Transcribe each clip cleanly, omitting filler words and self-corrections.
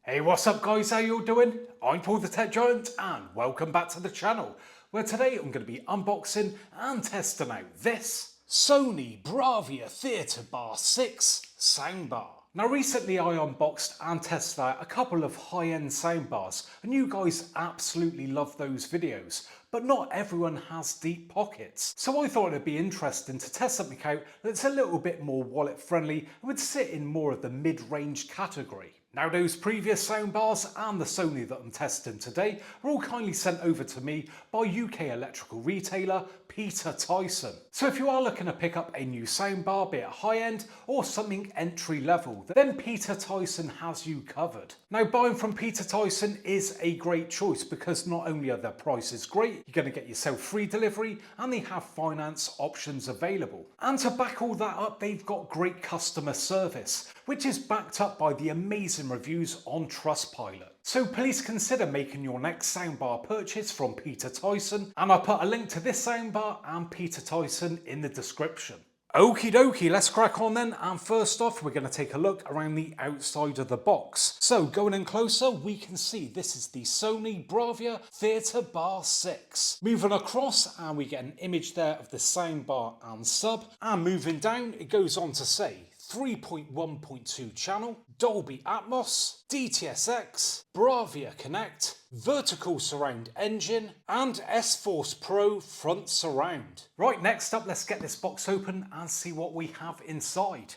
Hey, what's up guys, how you all doing? I'm Paul the Tech Giant and welcome back to the channel, where today I'm going to be unboxing and testing out this Sony BRAVIA Theatre Bar 6 soundbar. Now recently I unboxed and tested out a couple of high-end soundbars and you guys absolutely love those videos, but not everyone has deep pockets. So I thought it'd be interesting to test something out that's a little bit more wallet friendly and would sit in more of the mid-range category. Now those previous soundbars and the Sony that I'm testing today were all kindly sent over to me by UK electrical retailer Peter Tyson. So if you are looking to pick up a new soundbar, be it high end or something entry level, then Peter Tyson has you covered. Now buying from Peter Tyson is a great choice because not only are their prices great, you're going to get yourself free delivery and they have finance options available. And to back all that up, they've got great customer service, which is backed up by the amazing reviews on Trustpilot. So please consider making your next soundbar purchase from Peter Tyson, and I'll put a link to this soundbar and Peter Tyson in the description. Okie dokie, let's crack on then, and first off we're going to take a look around the outside of the box. So going in closer we can see this is the Sony BRAVIA Theatre Bar 6. Moving across and we get an image there of the soundbar and sub, and moving down it goes on to say 3.1.2 channel, Dolby Atmos, DTS:X, BRAVIA Connect, vertical surround engine, and S-Force Pro front surround. Right, next up let's get this box open and see what we have inside.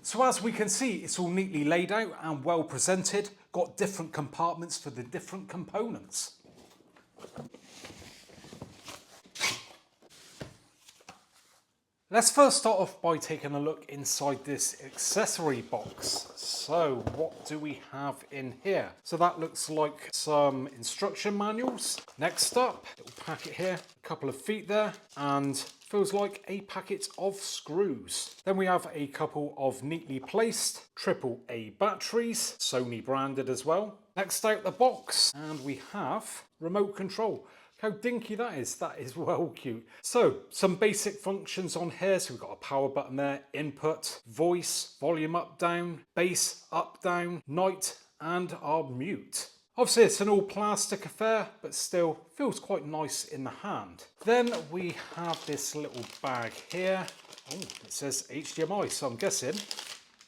So as we can see, it's all neatly laid out and well presented, got different compartments for the different components. Let's first start off by taking a look inside this accessory box. So what do we have in here? So that looks like some instruction manuals. Next up, little packet here, a couple of feet there, and feels like a packet of screws. Then we have a couple of neatly placed AAA batteries, Sony branded as well. Next out the box, and we have remote control. How dinky that is well cute. So some basic functions on here. So we've got a power button there, input, voice, volume up, down, bass, up, down, night, and our mute. Obviously it's an all plastic affair, but still feels quite nice in the hand. Then we have this little bag here. Oh, it says HDMI, so I'm guessing,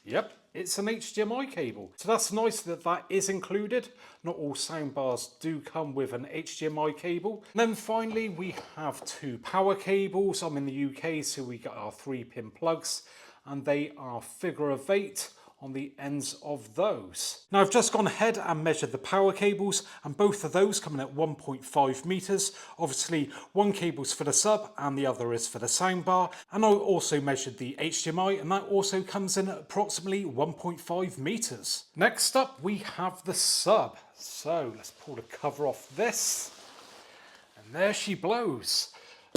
yep, it's an HDMI cable. So that's nice that that is included. Not all soundbars do come with an HDMI cable. And then finally we have two power cables. I'm in the UK, so we got our 3-pin plugs and they are figure of 8 on the ends of those. Now I've just gone ahead and measured the power cables and both of those come in at 1.5 meters. Obviously one cable's for the sub and the other is for the soundbar. And I also measured the HDMI and that also comes in at approximately 1.5 meters. Next up we have the sub. So let's pull the cover off this and there she blows.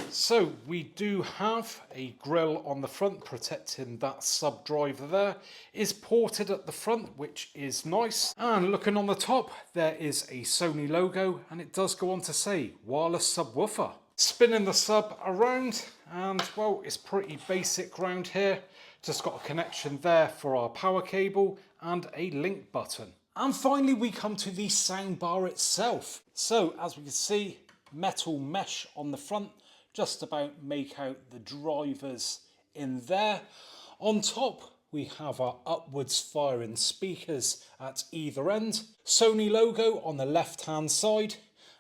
So we do have a grille on the front protecting that sub driver there. Is ported at the front, which is nice. And looking on the top, there is a Sony logo and it does go on to say wireless subwoofer. Spinning the sub around and well, it's pretty basic round here. Just got a connection there for our power cable and a link button. And finally we come to the soundbar itself. So as we can see, metal mesh on the front. Just about make out the drivers in there. On top we have our upwards firing speakers at either end. Sony logo on the left hand side.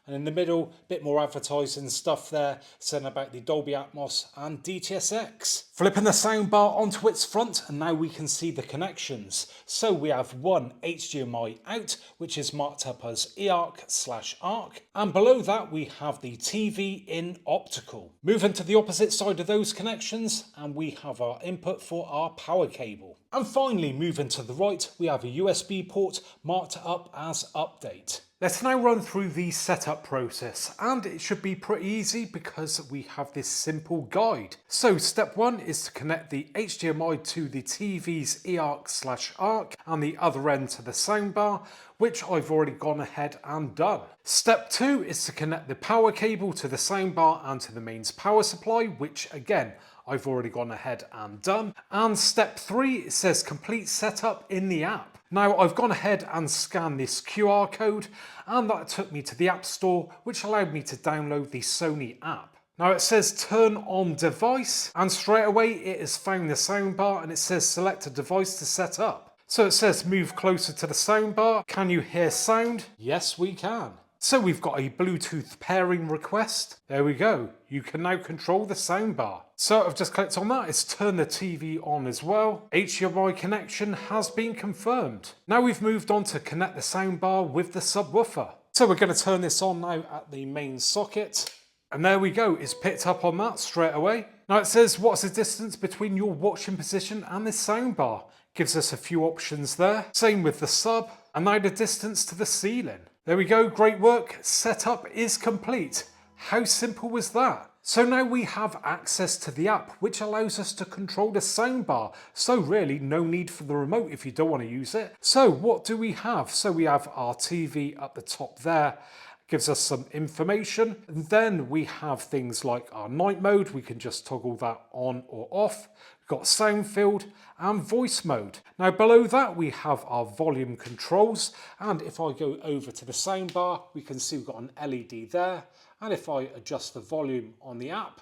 And in the middle, a bit more advertising stuff there, saying about the Dolby Atmos and DTS:X. Flipping the soundbar onto its front, and now we can see the connections. So we have one HDMI out, which is marked up as eARC/ARC, and below that we have the TV in optical. Moving to the opposite side of those connections, and we have our input for our power cable. And finally, moving to the right, we have a USB port marked up as update. Let's now run through the setup process, and it should be pretty easy because we have this simple guide. So step 1 is to connect the HDMI to the TV's eARC/ARC and the other end to the soundbar, which I've already gone ahead and done. Step 2 is to connect the power cable to the soundbar and to the mains power supply, which again I've already gone ahead and done. And step 3, it says complete setup in the app. Now I've gone ahead and scanned this QR code, and that took me to the App Store, which allowed me to download the Sony app. Now it says turn on device, and straight away it has found the soundbar, and it says select a device to set up. So it says move closer to the soundbar. Can you hear sound? Yes, we can. So we've got a Bluetooth pairing request. There we go. You can now control the soundbar. So I've just clicked on that. It's turned the TV on as well. HDMI connection has been confirmed. Now we've moved on to connect the soundbar with the subwoofer. So we're going to turn this on now at the main socket. And there we go. It's picked up on that straight away. Now it says what's the distance between your watching position and this soundbar. Gives us a few options there. Same with the sub. And now the distance to the ceiling. There we go, great work. Setup is complete. How simple was that? So now we have access to the app, which allows us to control the soundbar. So really no need for the remote if you don't want to use it. So what do we have? So we have our TV at the top there. Gives us some information. And then we have things like our night mode. We can just toggle that on or off. We've got sound field and voice mode. Now below that we have our volume controls, and if I go over to the soundbar we can see we've got an LED there, and if I adjust the volume on the app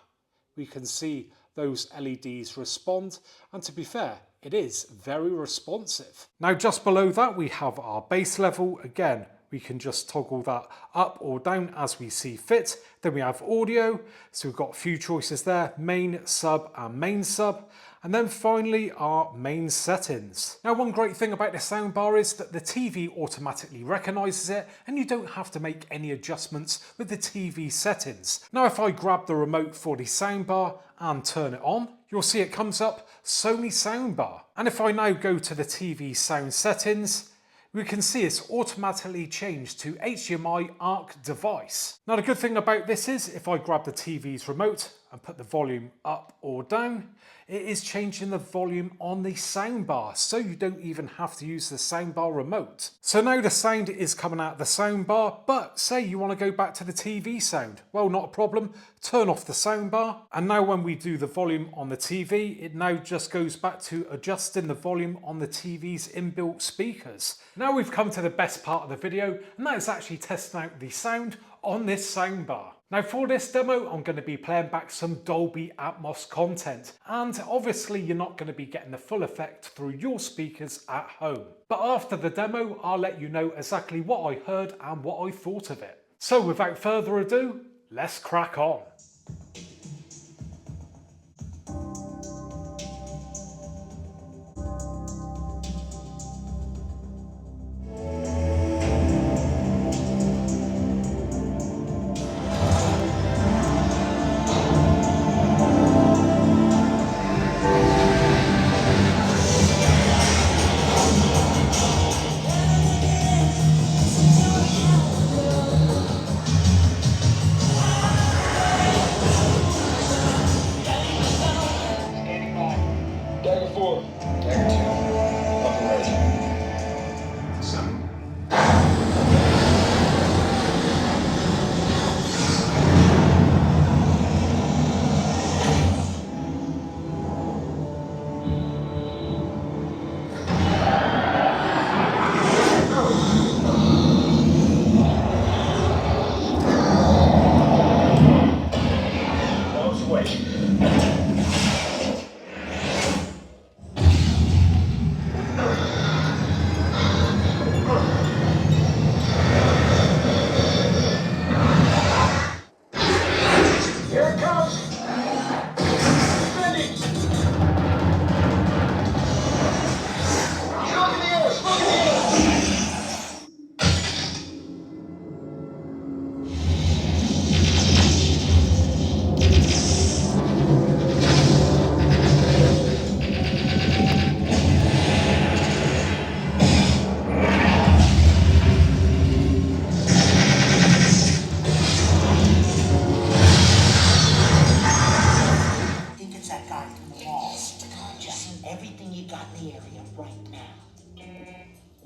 we can see those LEDs respond, and to be fair it is very responsive. Now just below that we have our bass level. Again, we can just toggle that up or down as we see fit. Then we have audio, so we've got a few choices there, main, sub and main sub. And then finally our main settings. Now one great thing about the soundbar is that the TV automatically recognises it, and you don't have to make any adjustments with the TV settings. Now if I grab the remote for the soundbar and turn it on, you'll see it comes up Sony soundbar. And if I now go to the TV sound settings, we can see it's automatically changed to HDMI ARC device. Now the good thing about this is if I grab the TV's remote and put the volume up or down, it is changing the volume on the soundbar, so you don't even have to use the soundbar remote. So now the sound is coming out of the soundbar, but say you want to go back to the TV sound. Well, not a problem. Turn off the soundbar, and now when we do the volume on the TV, it now just goes back to adjusting the volume on the TV's inbuilt speakers. Now we've come to the best part of the video, and that is actually testing out the sound on this soundbar. Now for this demo, I'm going to be playing back some Dolby Atmos content, and obviously you're not going to be getting the full effect through your speakers at home. But after the demo, I'll let you know exactly what I heard and what I thought of it. So without further ado, let's crack on.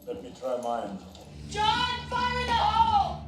Let me try mine. John, fire in the hole!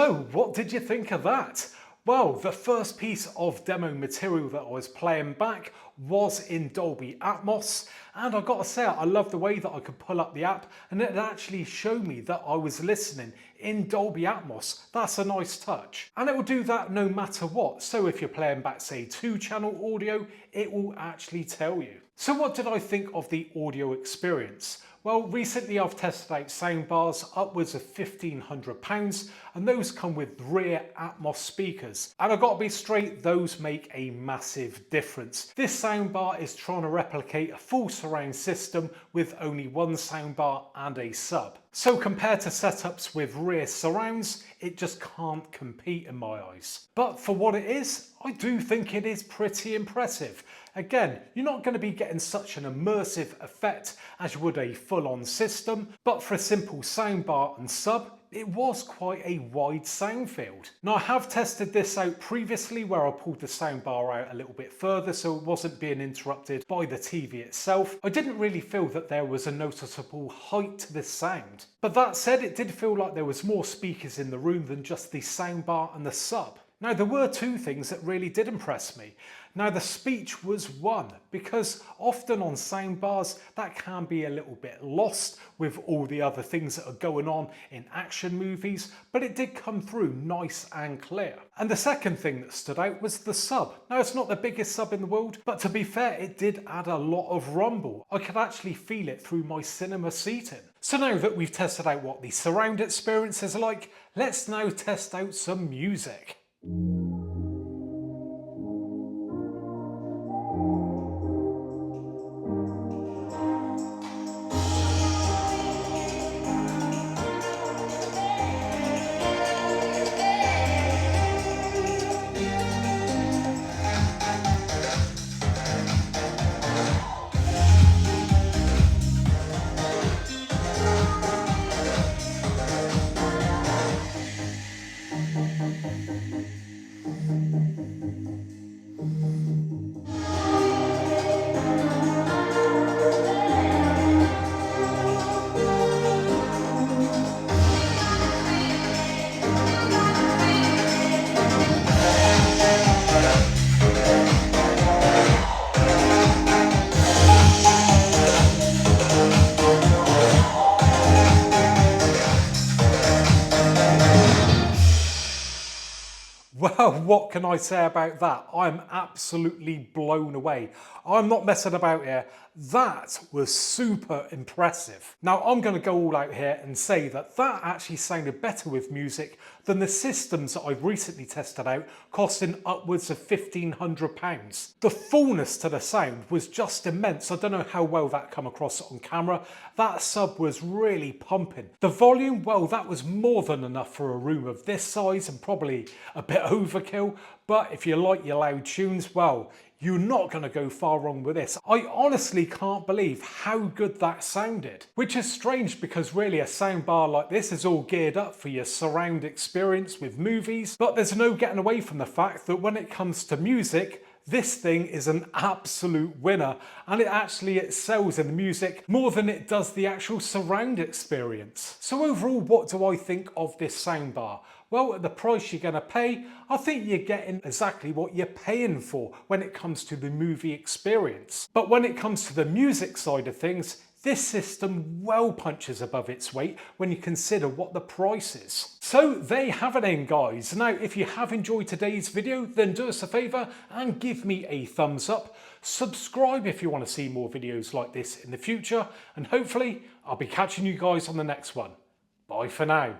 So, what did you think of that? Well, the first piece of demo material that I was playing back was in Dolby Atmos, and I gotta say, I love the way that I could pull up the app and it actually showed me that I was listening in Dolby Atmos. That's a nice touch. And it will do that no matter what. So if you're playing back, say, 2-channel audio, it will actually tell you. So what did I think of the audio experience? Well, recently I've tested out soundbars upwards of £1,500 and those come with rear Atmos speakers. And I've got to be straight, those make a massive difference. This soundbar is trying to replicate a full surround system with only one soundbar and a sub. So compared to setups with rear surrounds, it just can't compete in my eyes. But for what it is, I do think it is pretty impressive. Again, you're not going to be getting such an immersive effect as you would a full-on system, but for a simple soundbar and sub, it was quite a wide sound field. Now I have tested this out previously where I pulled the soundbar out a little bit further so it wasn't being interrupted by the TV itself. I didn't really feel that there was a noticeable height to this sound. But that said, it did feel like there was more speakers in the room than just the soundbar and the sub. Now there were two things that really did impress me. Now the speech was one, because often on soundbars that can be a little bit lost with all the other things that are going on in action movies, but it did come through nice and clear. And the second thing that stood out was the sub. Now it's not the biggest sub in the world, but to be fair, it did add a lot of rumble. I could actually feel it through my cinema seating. So now that we've tested out what the surround experience is like, let's now test out some music. Well, what can I say about that? I'm absolutely blown away. I'm not messing about here. That was super impressive. Now, I'm going to go all out here and say that that actually sounded better with music than the systems that I've recently tested out, costing upwards of £1,500. The fullness to the sound was just immense. I don't know how well that come across on camera. That sub was really pumping. The volume, well, that was more than enough for a room of this size and probably a bit overkill. But if you like your loud tunes, well, you're not going to go far wrong with this. I honestly can't believe how good that sounded. Which is strange because really a soundbar like this is all geared up for your surround experience with movies, but there's no getting away from the fact that when it comes to music, this thing is an absolute winner, and it actually excels in the music more than it does the actual surround experience. So overall, what do I think of this soundbar? Well, at the price you're going to pay, I think you're getting exactly what you're paying for when it comes to the movie experience. But when it comes to the music side of things, this system well punches above its weight when you consider what the price is. So there you have it then, guys. Now, if you have enjoyed today's video, then do us a favour and give me a thumbs up. Subscribe if you want to see more videos like this in the future, and hopefully I'll be catching you guys on the next one. Bye for now.